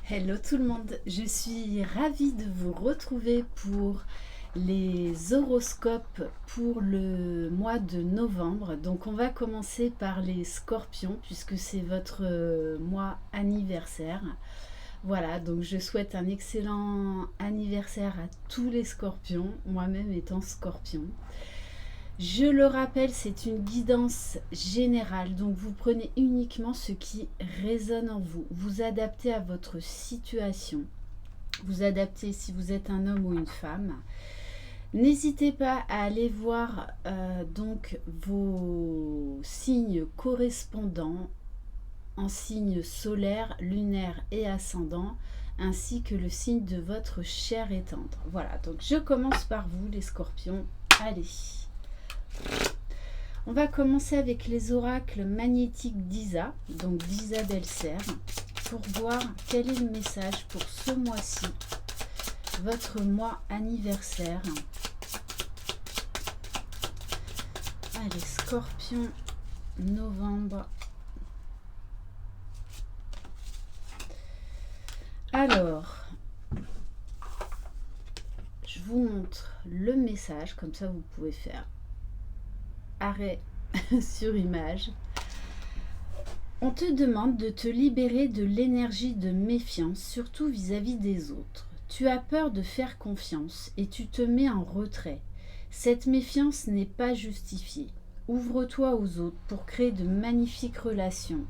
Hello tout le monde, je suis ravie de vous retrouver pour les horoscopes pour le mois de novembre. Donc on va commencer par les scorpions puisque c'est votre mois anniversaire. Voilà, donc je souhaite un excellent anniversaire à tous les scorpions, moi-même étant scorpion. Je le rappelle, c'est une guidance générale, donc vous prenez uniquement ce qui résonne en vous. Vous adaptez à votre situation. Vous adaptez si vous êtes un homme ou une femme. N'hésitez pas à aller voir donc vos signes correspondants en signes solaires, lunaires et ascendants, ainsi que le signe de votre chair et tendre. Voilà, donc je commence par vous les scorpions. Allez. On va commencer avec les oracles magnétiques d'Isa, donc d'Isa Delcer, pour voir quel est le message pour ce mois-ci, votre mois anniversaire. Allez, Scorpion, novembre. Alors, je vous montre le message, comme ça vous pouvez faire arrêt sur image. On te demande de te libérer de l'énergie de méfiance, surtout vis-à-vis des autres. Tu as peur de faire confiance et tu te mets en retrait. Cette méfiance n'est pas justifiée. Ouvre-toi aux autres pour créer de magnifiques relations.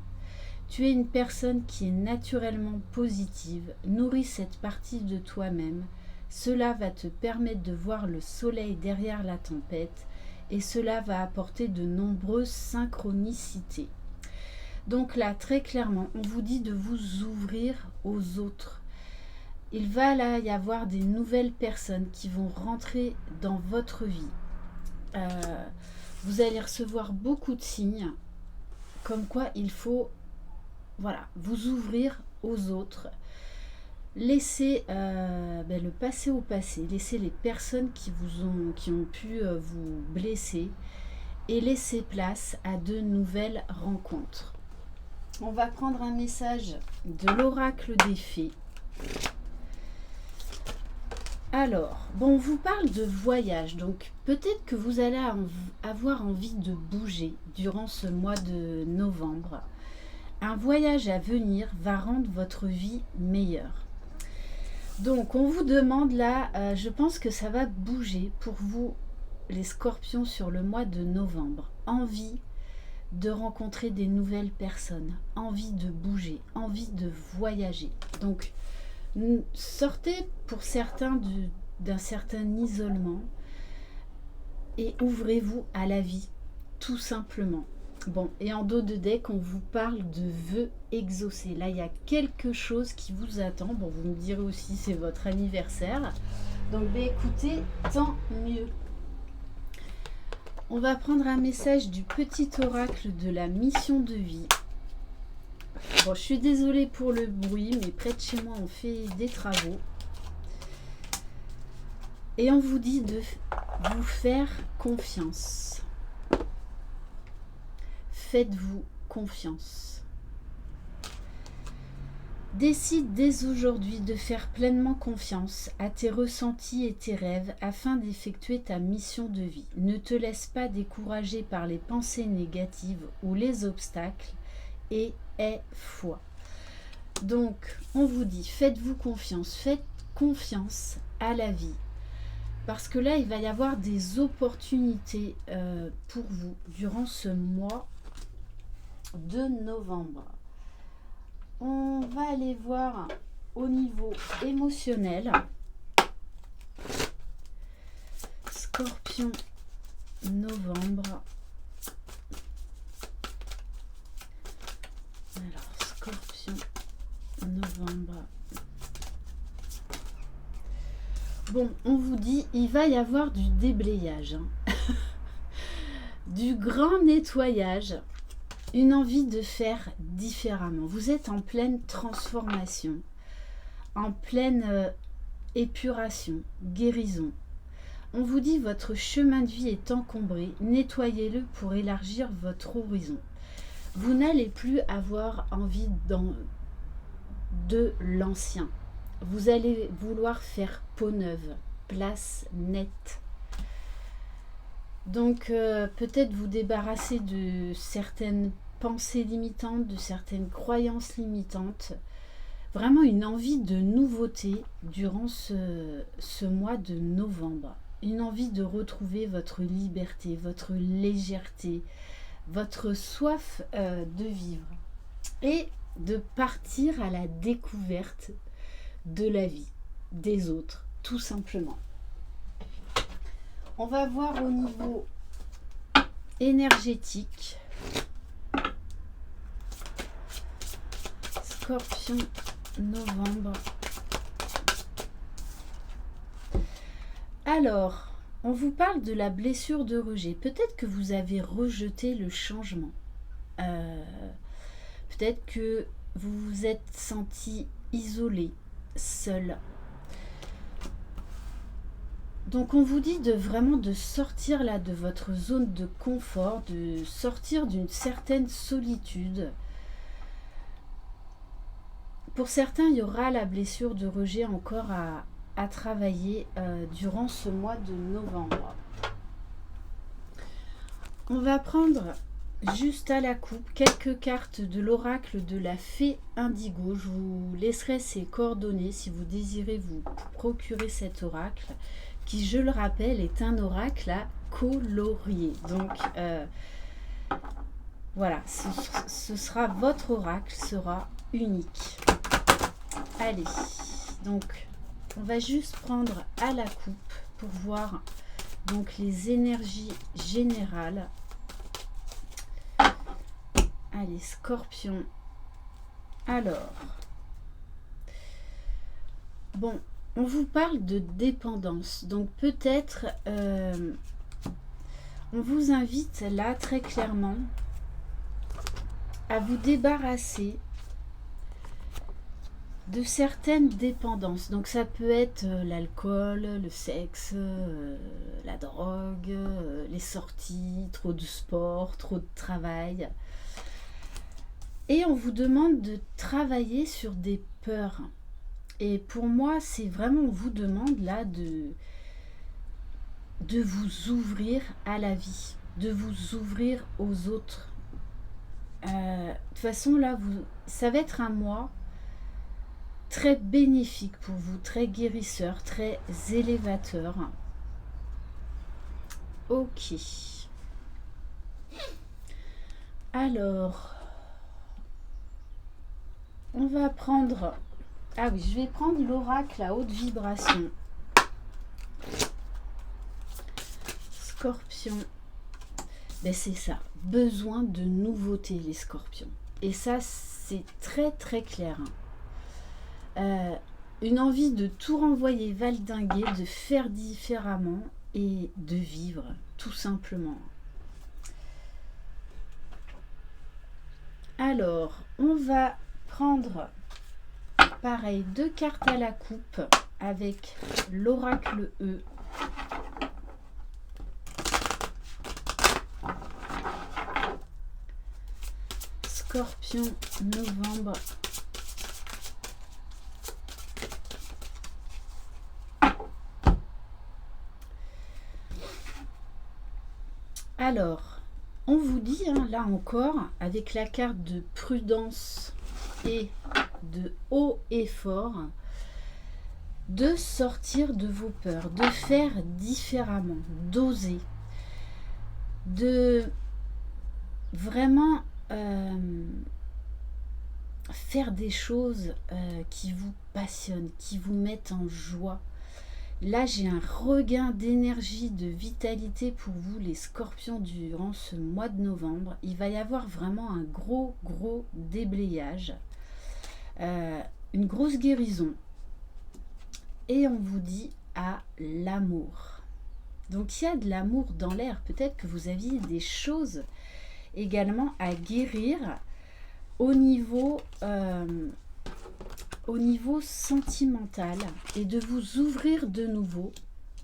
Tu es une personne qui est naturellement positive. Nourris cette partie de toi-même. Cela va te permettre de voir le soleil derrière la tempête et cela va apporter de nombreuses synchronicités. Donc là, très clairement, on vous dit de vous ouvrir aux autres. Il va là y avoir des nouvelles personnes qui vont rentrer dans votre vie. Vous allez recevoir beaucoup de signes comme quoi il faut vous ouvrir aux autres. Laissez le passé au passé, laissez les personnes qui ont pu vous blesser et laissez place à de nouvelles rencontres. On va prendre un message de l'oracle des fées. Alors, on vous parle de voyage, donc peut-être que vous allez avoir envie de bouger durant ce mois de novembre. Un voyage à venir va rendre votre vie meilleure. Donc, on vous demande là, je pense que ça va bouger pour vous, les scorpions, sur le mois de novembre. Envie de rencontrer des nouvelles personnes, envie de bouger, envie de voyager. Donc, sortez pour certains d'un certain isolement et ouvrez-vous à la vie, tout simplement. Bon, et en dos de deck, on vous parle de vœux exaucés. Là, il y a quelque chose qui vous attend. Bon, vous me direz aussi, c'est votre anniversaire. Donc, écoutez, tant mieux. On va prendre un message du petit oracle de la mission de vie. Bon, je suis désolée pour le bruit, mais près de chez moi, on fait des travaux. Et on vous dit de vous faire confiance. Faites-vous confiance. Décide dès aujourd'hui de faire pleinement confiance à tes ressentis et tes rêves afin d'effectuer ta mission de vie. Ne te laisse pas décourager par les pensées négatives ou les obstacles et aie foi. Donc, on vous dit, faites-vous confiance, faites confiance à la vie. Parce que là, il va y avoir des opportunités pour vous durant ce mois de novembre. On va aller voir au niveau émotionnel. Scorpion, novembre. Alors, Scorpion, novembre. Bon, on vous dit, il va y avoir du déblayage, du grand nettoyage, une envie de faire différemment. Vous êtes en pleine transformation, en pleine épuration, guérison. On vous dit, votre chemin de vie est encombré, nettoyez-le pour élargir votre horizon. Vous n'allez plus avoir envie de l'ancien. Vous allez vouloir faire peau neuve, place nette. Donc peut-être vous débarrasser de certaines pensées limitantes, de certaines croyances limitantes. Vraiment une envie de nouveauté durant ce mois de novembre. Une envie de retrouver votre liberté, votre légèreté, votre soif de vivre. Et de partir à la découverte de la vie, des autres, tout simplement. On va voir au niveau énergétique. Scorpion, novembre. Alors, on vous parle de la blessure de rejet. Peut-être que vous avez rejeté le changement. Peut-être que vous vous êtes senti isolé, seul. Donc on vous dit vraiment de sortir là de votre zone de confort, de sortir d'une certaine solitude. Pour certains, il y aura la blessure de rejet encore à travailler durant ce mois de novembre. On va prendre juste à la coupe quelques cartes de l'oracle de la fée indigo. Je vous laisserai ses coordonnées si vous désirez vous procurer cet oracle, qui, je le rappelle, est un oracle à colorier. Donc, voilà, ce sera votre oracle, sera unique. Allez, donc, on va juste prendre à la coupe pour voir donc les énergies générales. Allez, Scorpion. Alors, bon, on vous parle de dépendance, donc peut-être on vous invite là très clairement à vous débarrasser de certaines dépendances. Donc ça peut être l'alcool, le sexe, la drogue, les sorties, trop de sport, trop de travail. Et on vous demande de travailler sur des peurs. Et pour moi, c'est vraiment, on vous demande là de vous ouvrir à la vie, de vous ouvrir aux autres. De toute façon, là, ça va être un mois très bénéfique pour vous, très guérisseur, très élévateur. Ok. Alors, on va prendre... Ah oui, je vais prendre l'oracle à haute vibration. Scorpion. Ben c'est ça. Besoin de nouveautés, les scorpions. Et ça, c'est très très clair. Une envie de tout renvoyer valdinguer, de faire différemment et de vivre, tout simplement. Alors, on va prendre... pareil, 2 cartes à la coupe avec l'oracle E. Scorpion, novembre. Alors, on vous dit, hein, là encore, avec la carte de prudence et de haut et fort, de sortir de vos peurs, de faire différemment, d'oser, de vraiment faire des choses qui vous passionnent, qui vous mettent en joie. Là, j'ai un regain d'énergie, de vitalité pour vous, les scorpions, durant ce mois de novembre. Il va y avoir vraiment un gros déblayage. Une grosse guérison. Et on vous dit à l'amour. Donc il y a de l'amour dans l'air. Peut-être que vous aviez des choses également à guérir au niveau sentimental et de vous ouvrir de nouveau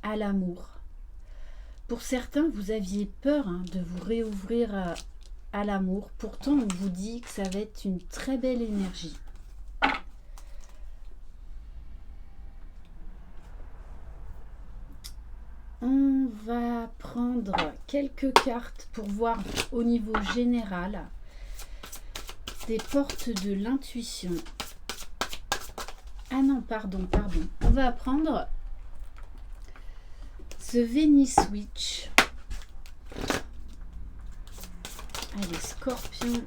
à l'amour. Pour certains, vous aviez peur de vous réouvrir à l'amour. Pourtant, on vous dit que ça va être une très belle énergie. On va prendre quelques cartes pour voir au niveau général des portes de l'intuition. Ah non, pardon. On va prendre The Venice Witch. Allez, Scorpion.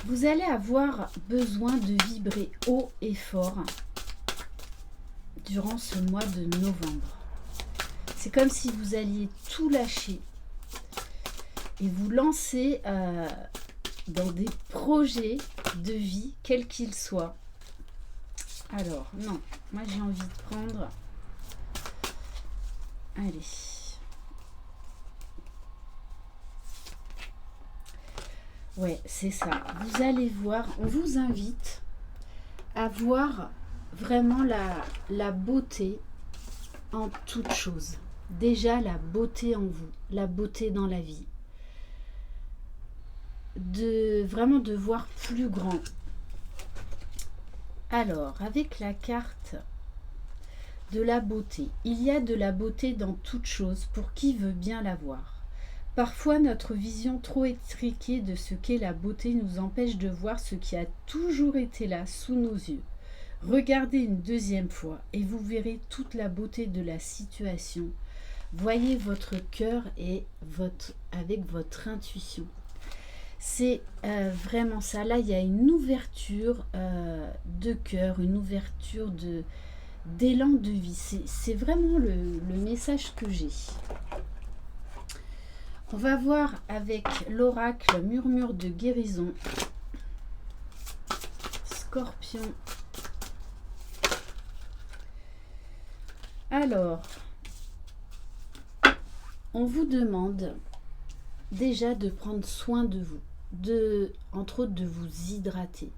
Vous allez avoir besoin de vibrer haut et fort durant ce mois de novembre. C'est comme si vous alliez tout lâcher et vous lancer dans des projets de vie, quels qu'ils soient. Alors, non, moi j'ai envie de prendre... Allez. Ouais, c'est ça. Vous allez voir, on vous invite à voir vraiment la beauté en toute chose. Déjà, la beauté en vous, la beauté dans la vie. Vraiment de voir plus grand. Alors, avec la carte de la beauté, il y a de la beauté dans toute chose pour qui veut bien la voir. Parfois, notre vision trop étriquée de ce qu'est la beauté nous empêche de voir ce qui a toujours été là, sous nos yeux. Regardez une deuxième fois et vous verrez toute la beauté de la situation. Voyez votre cœur et avec votre intuition. C'est vraiment ça. Là, il y a une ouverture de cœur, une ouverture d'élan de vie. C'est vraiment le message que j'ai. On va voir avec l'oracle Murmure de guérison. Scorpion. Alors, on vous demande déjà de prendre soin de vous, entre autres de vous hydrater,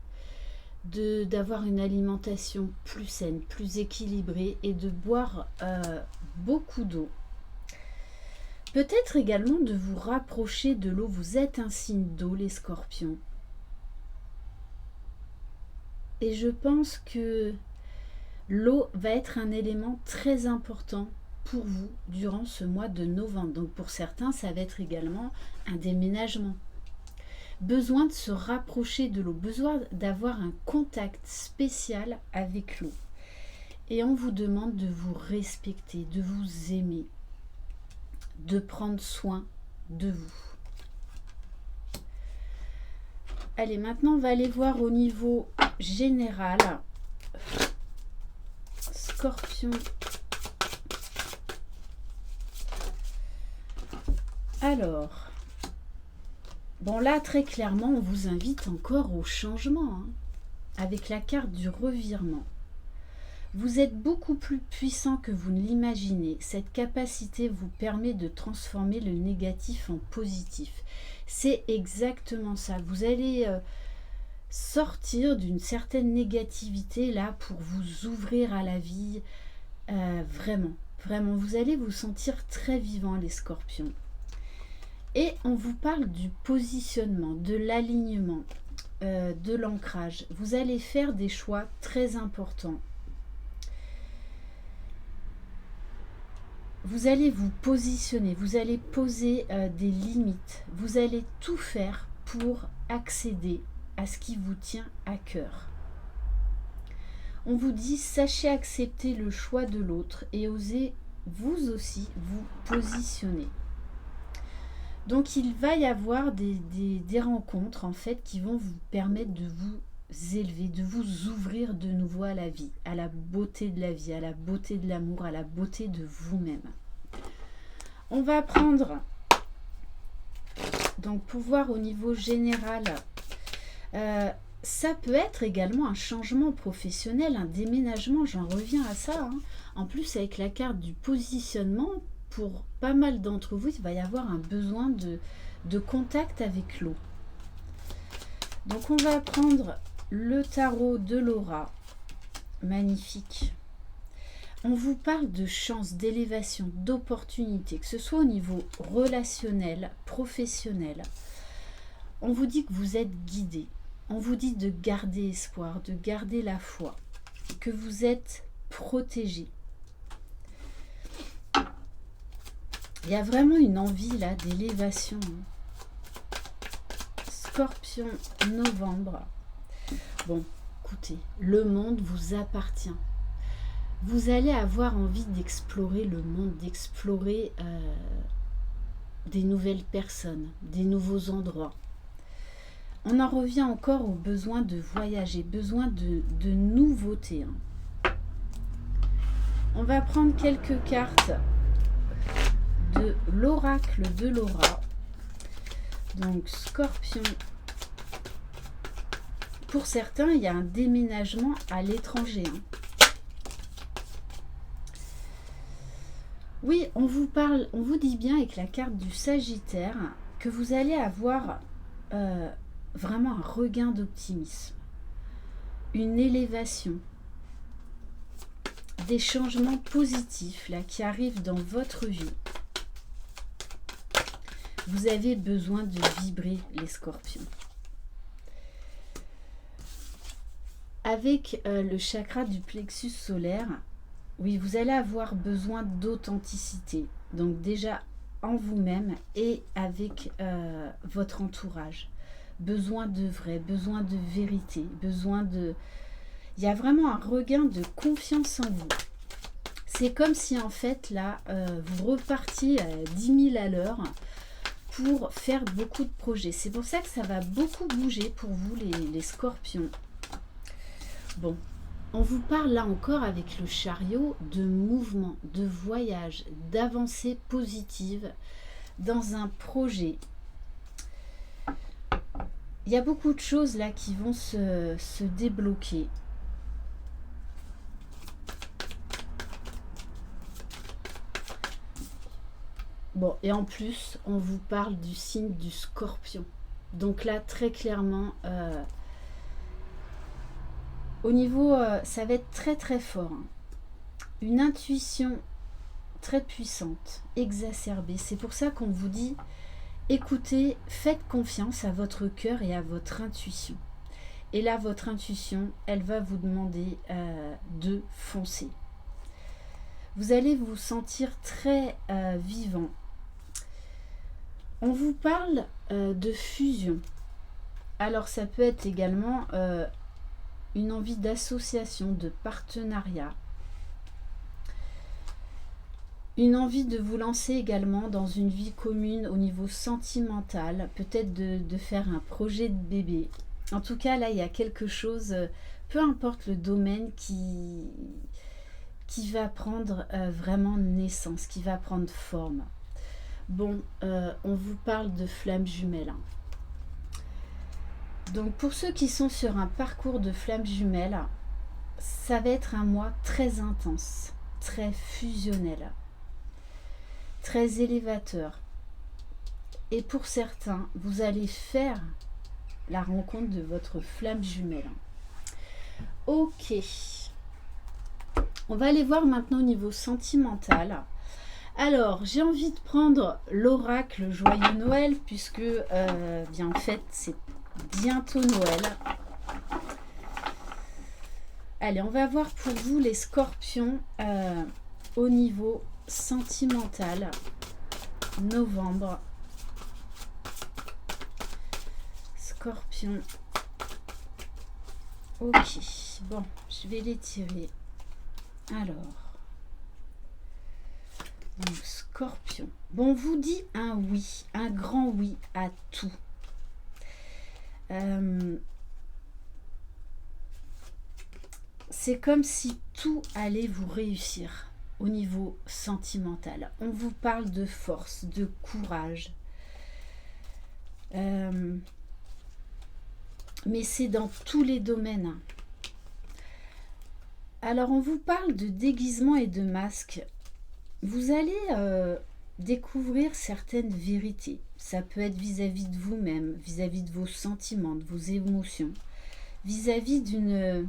d'avoir une alimentation plus saine, plus équilibrée et de boire beaucoup d'eau. Peut-être également de vous rapprocher de l'eau. Vous êtes un signe d'eau, les scorpions. Et je pense que l'eau va être un élément très important pour vous durant ce mois de novembre. Donc pour certains, ça va être également un déménagement. Besoin de se rapprocher de l'eau, besoin d'avoir un contact spécial avec l'eau. Et on vous demande de vous respecter, de vous aimer, de prendre soin de vous. Allez, maintenant on va aller voir au niveau général. Scorpion. Alors, bon là très clairement on vous invite encore au changement, hein, avec la carte du revirement. Vous êtes beaucoup plus puissant que vous ne l'imaginez. Cette capacité vous permet de transformer le négatif en positif. C'est exactement ça. Vous allez sortir d'une certaine négativité là pour vous ouvrir à la vie. Vraiment, vous allez vous sentir très vivant, les scorpions. Et on vous parle du positionnement, de l'alignement, de l'ancrage. Vous allez faire des choix très importants. Vous allez vous positionner, vous allez poser des limites, vous allez tout faire pour accéder à ce qui vous tient à cœur. On vous dit, sachez accepter le choix de l'autre et osez vous aussi vous positionner. Donc il va y avoir des rencontres en fait qui vont vous permettre de vous élever, de vous ouvrir de nouveau à la vie, à la beauté de la vie, à la beauté de l'amour, à la beauté de vous-même. On va prendre, donc pour voir au niveau général, ça peut être également un changement professionnel, un déménagement, j'en reviens à ça. Hein. En plus avec la carte du positionnement, pour pas mal d'entre vous, il va y avoir un besoin de contact avec l'eau. Donc on va prendre le tarot de Laura, magnifique. On vous parle de chance, d'élévation, d'opportunité, que ce soit au niveau relationnel, professionnel. On vous dit que vous êtes guidé. On vous dit de garder espoir, de garder la foi, que vous êtes protégé. Il y a vraiment une envie là d'élévation. Scorpion, novembre. Bon, écoutez, le monde vous appartient. Vous allez avoir envie d'explorer le monde, d'explorer des nouvelles personnes, des nouveaux endroits. On en revient encore au besoin de voyager, besoin de nouveautés. On va prendre quelques cartes de l'oracle de Laura. Donc, Scorpion. Pour certains, il y a un déménagement à l'étranger. Oui, on vous parle, on vous dit bien avec la carte du Sagittaire que vous allez avoir vraiment un regain d'optimisme, une élévation, des changements positifs là qui arrivent dans votre vie. Vous avez besoin de vibrer, les Scorpions. Avec le chakra du plexus solaire, oui, vous allez avoir besoin d'authenticité. Donc déjà en vous-même et avec votre entourage. Besoin de vrai, besoin de vérité, besoin de... Il y a vraiment un regain de confiance en vous. C'est comme si en fait là, vous repartiez à 10 000 à l'heure pour faire beaucoup de projets. C'est pour ça que ça va beaucoup bouger pour vous les Scorpions. Bon, on vous parle là encore avec le chariot de mouvement, de voyage, d'avancée positive dans un projet. Il y a beaucoup de choses là qui vont se débloquer. Bon, et en plus, on vous parle du signe du Scorpion. Donc là, très clairement, au niveau, ça va être très très fort. Une intuition très puissante, exacerbée. C'est pour ça qu'on vous dit, écoutez, faites confiance à votre cœur et à votre intuition. Et là, votre intuition, elle va vous demander de foncer. Vous allez vous sentir très vivant. On vous parle de fusion. Alors, ça peut être également une envie d'association, de partenariat. Une envie de vous lancer également dans une vie commune au niveau sentimental, peut-être de faire un projet de bébé. En tout cas, là, il y a quelque chose, peu importe le domaine, qui va prendre vraiment naissance, qui va prendre forme. Bon, on vous parle de flammes jumelles. Donc, pour ceux qui sont sur un parcours de flammes jumelles, ça va être un mois très intense, très fusionnel, très élévateur. Et pour certains, vous allez faire la rencontre de votre flamme jumelle. Ok. On va aller voir maintenant au niveau sentimental. Alors, j'ai envie de prendre l'oracle Joyeux Noël, puisque, bien en fait, c'est bientôt Noël. Allez, on va voir pour vous les Scorpions au niveau sentimental. Novembre. Scorpion. Ok, bon, je vais les tirer. Alors, donc, Scorpion. Bon, on vous dit un oui, un grand oui à tout. C'est comme si tout allait vous réussir au niveau sentimental. On vous parle de force, de courage. Mais c'est dans tous les domaines. Alors, on vous parle de déguisement et de masque. Vous allez découvrir certaines vérités. Ça peut être vis-à-vis de vous-même, vis-à-vis de vos sentiments, de vos émotions, vis-à-vis d'une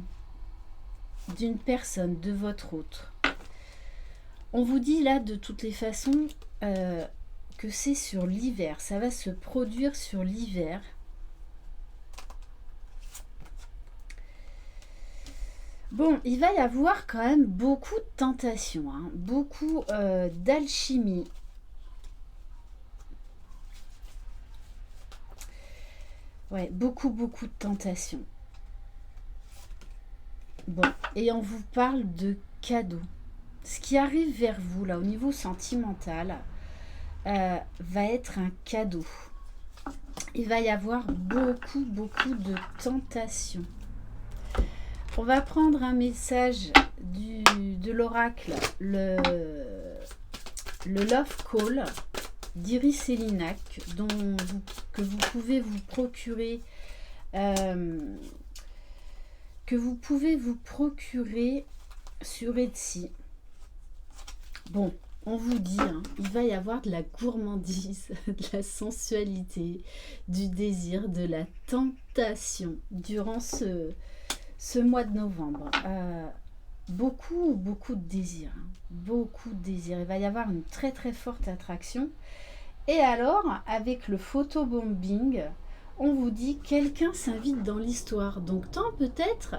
personne, de votre autre. On vous dit là, de toutes les façons, que c'est sur l'hiver. Ça va se produire sur l'hiver. Bon, il va y avoir quand même beaucoup de tentations, hein, beaucoup d'alchimie. Ouais, beaucoup, beaucoup de tentations. Bon, et on vous parle de cadeaux. Ce qui arrive vers vous, là, au niveau sentimental, va être un cadeau. Il va y avoir beaucoup, beaucoup de tentations. On va prendre un message de l'oracle, le Love Call d'Iris Elinac, que vous pouvez vous procurer, sur Etsy. Bon, on vous dit, hein, il va y avoir de la gourmandise, de la sensualité, du désir, de la tentation durant ce mois de novembre. Beaucoup, beaucoup de désir. Hein, beaucoup de désir. Il va y avoir une très, très forte attraction. Et alors, avec le photobombing, on vous dit quelqu'un s'invite dans l'histoire. Donc, tant peut-être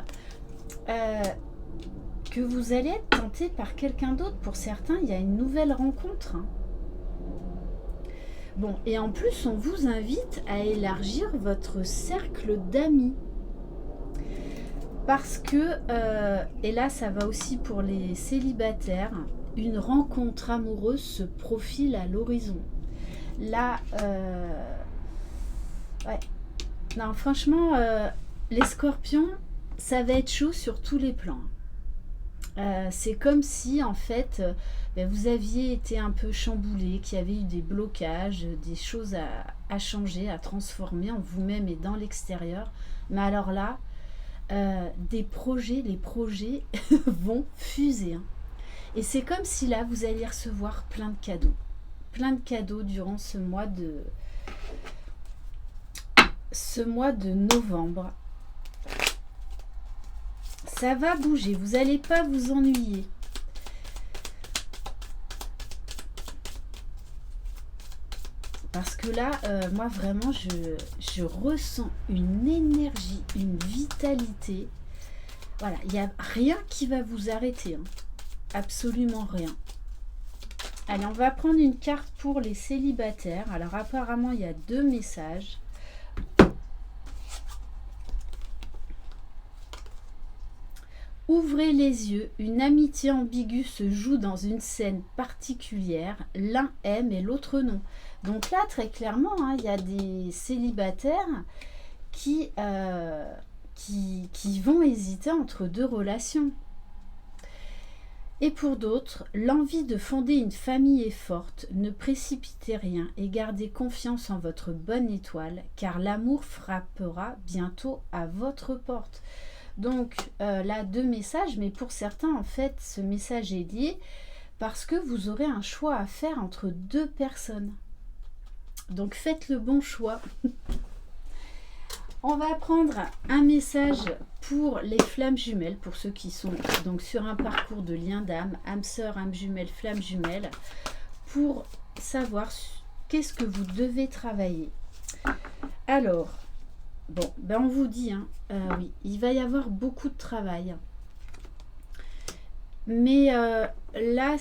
que vous allez être tenté par quelqu'un d'autre. Pour certains, il y a une nouvelle rencontre. Hein. Bon, et en plus, on vous invite à élargir votre cercle d'amis. Parce que, et là ça va aussi pour les célibataires, une rencontre amoureuse se profile à l'horizon. Là, ouais. Non, franchement, les scorpions, ça va être chaud sur tous les plans. C'est comme si, en fait, vous aviez été un peu chamboulé, qu'il y avait eu des blocages, des choses à changer, à transformer en vous-même et dans l'extérieur. Mais alors là, les projets vont fuser. Hein. Et c'est comme si là, vous alliez recevoir plein de cadeaux. Plein de cadeaux durant ce mois de novembre. Ça va bouger, vous n'allez pas vous ennuyer. Parce que là, moi vraiment, je ressens une énergie, une vitalité. Voilà, il n'y a rien qui va vous arrêter. Hein. Absolument rien. Allez, on va prendre une carte pour les célibataires. Alors apparemment, il y a 2 messages. Ouvrez les yeux, une amitié ambiguë se joue dans une scène particulière. L'un aime et l'autre non. Donc là, très clairement, hein, il y a des célibataires qui vont hésiter entre 2 relations. Et pour d'autres, l'envie de fonder une famille est forte. Ne précipitez rien et gardez confiance en votre bonne étoile, car l'amour frappera bientôt à votre porte. Donc là, 2 messages, mais pour certains, en fait, ce message est lié parce que vous aurez un choix à faire entre 2 personnes. Donc faites le bon choix. On va prendre un message pour les flammes jumelles, pour ceux qui sont donc sur un parcours de lien d'âme, âme sœur, âme jumelle, flamme jumelle, pour savoir qu'est-ce que vous devez travailler. Alors, bon, on vous dit, hein, oui, il va y avoir beaucoup de travail. Mais là,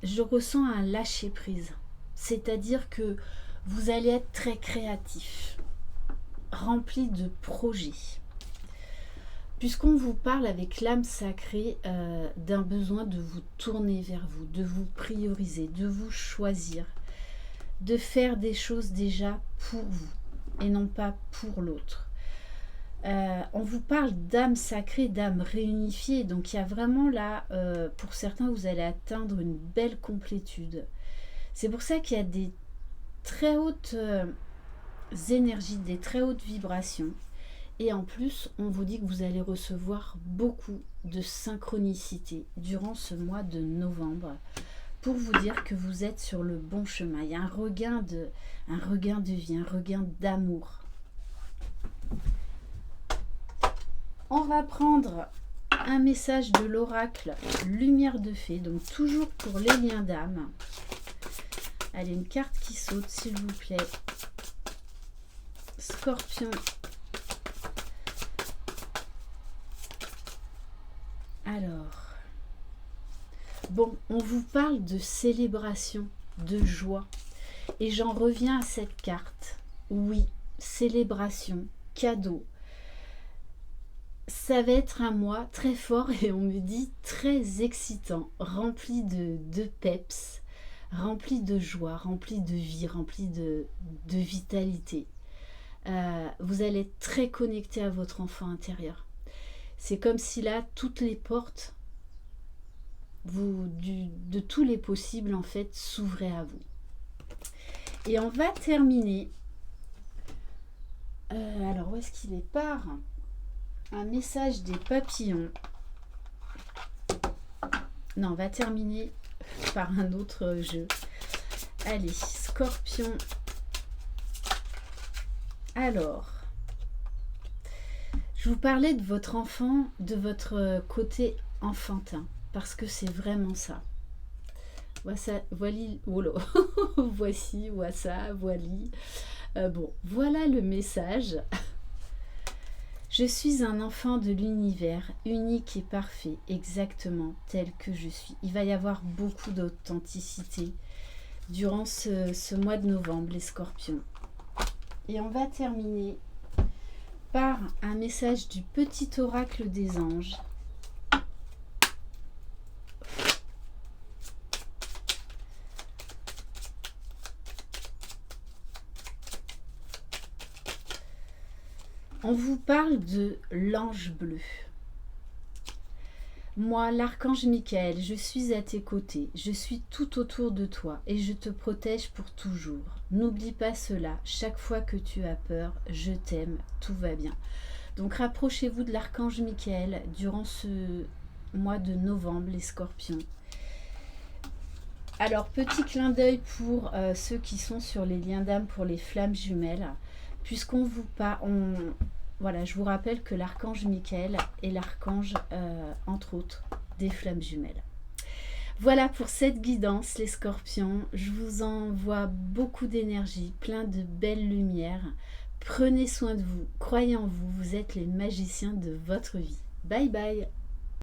je ressens un lâcher-prise. C'est-à-dire que vous allez être très créatif, rempli de projets. Puisqu'on vous parle avec l'âme sacrée d'un besoin de vous tourner vers vous, de vous prioriser, de vous choisir, de faire des choses déjà pour vous et non pas pour l'autre. On vous parle d'âme sacrée, d'âme réunifiée. Donc il y a vraiment là, pour certains, vous allez atteindre une belle complétude. C'est pour ça qu'il y a des très hautes énergies, des très hautes vibrations. Et en plus, on vous dit que vous allez recevoir beaucoup de synchronicité durant ce mois de novembre pour vous dire que vous êtes sur le bon chemin. Il y a un regain de vie, un regain d'amour. On va prendre un message de l'oracle Lumière de Fée, donc toujours pour les liens d'âme. Allez, une carte qui saute, s'il vous plaît. Scorpion. Bon, on vous parle de célébration, de joie. Et j'en reviens à cette carte. Oui, célébration, cadeau. Ça va être un mois très fort et on me dit très excitant, rempli de peps, rempli de joie, rempli de vie, rempli de vitalité. Vous allez être très connecté à votre enfant intérieur. C'est comme si là, toutes les portes de tous les possibles en fait s'ouvraient à vous. Et on va terminer. Alors où est-ce qu'il est par un message des papillons. Non, on va terminer par un autre jeu. Allez, Scorpion. Alors, je vous parlais de votre enfant, de votre côté enfantin, parce que c'est vraiment ça. Voici, bon, voilà le message. Je suis un enfant de l'univers, unique et parfait, exactement tel que je suis. Il va y avoir beaucoup d'authenticité durant ce mois de novembre, les scorpions. Et on va terminer par un message du petit oracle des anges. On vous parle de l'ange bleu. Moi, l'archange Michael, je suis à tes côtés, je suis tout autour de toi et je te protège pour toujours. N'oublie pas cela, chaque fois que tu as peur, je t'aime, tout va bien. Donc rapprochez-vous de l'archange Michael durant ce mois de novembre, les scorpions. Alors, petit clin d'œil pour ceux qui sont sur les liens d'âme pour les flammes jumelles. Puisqu'on vous parle, voilà, je vous rappelle que l'archange Michael est l'archange, entre autres, des flammes jumelles. Voilà pour cette guidance, les scorpions. Je vous envoie beaucoup d'énergie, plein de belles lumières. Prenez soin de vous, croyez en vous, vous êtes les magiciens de votre vie. Bye bye.